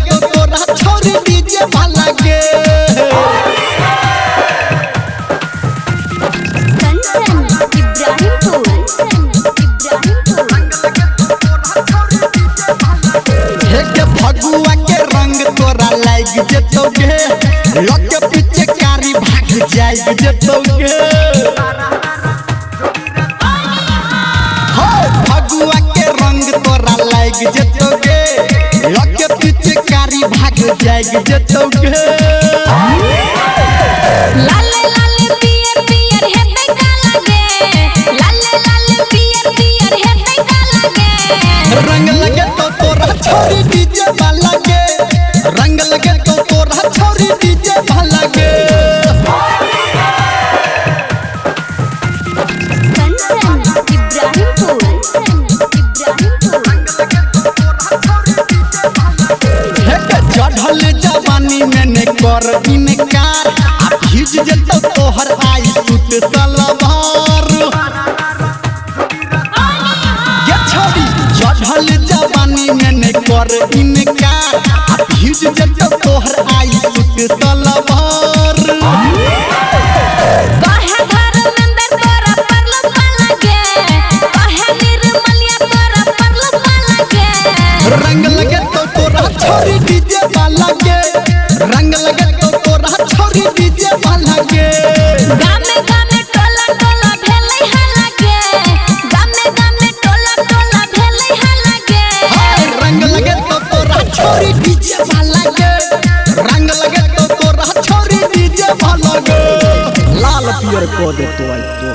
तो तोरा छोरी डीजे वाला गे कंचन इब्राहिमपुर हे के भगुआ के रंग तोरा लाग जतोगे लग के पीछे कारी भाग जाए जतोगे हो भगुआ के रंग तोरा लाग जतोगे लग के पीछे कारी भाग जाए जतोगे लाले लाले पियर पियर हेते काला गे लाले पियर पियर हेते काला गे रंग लगे तो तोरा छोरी डीजे वाला गे रंग लगे तो तोरा छोरी डीजे वाला गे कंचन इब्राहिमपुर हे के चढ़ल जवानी में ने कर इनकार आ भीज जतो तोहर आई सूट सलवार ये छोरी चढ़ल जवानी में ने कर इनकार आ भीज जतो तोहर आई सूट सलवार काहे घर में अंदर तोरा परलो पाला गे काहे निर्मलिया तोरा परलो पाला गे रंग लगे तो तोरा छोरी डीजे वाला गे रंग लगे तो तोरा छोरी डीजे वाला गे गामे गामे टोला टोला भेलै हला गे गामे टोला टोला भेलै हला गे हाय रंग लगे तो तोरा छोरी डीजे वाला गे रंग लगे तो तोरा छोरी डीजे वाला गे लाल पियर को दे तो आई तो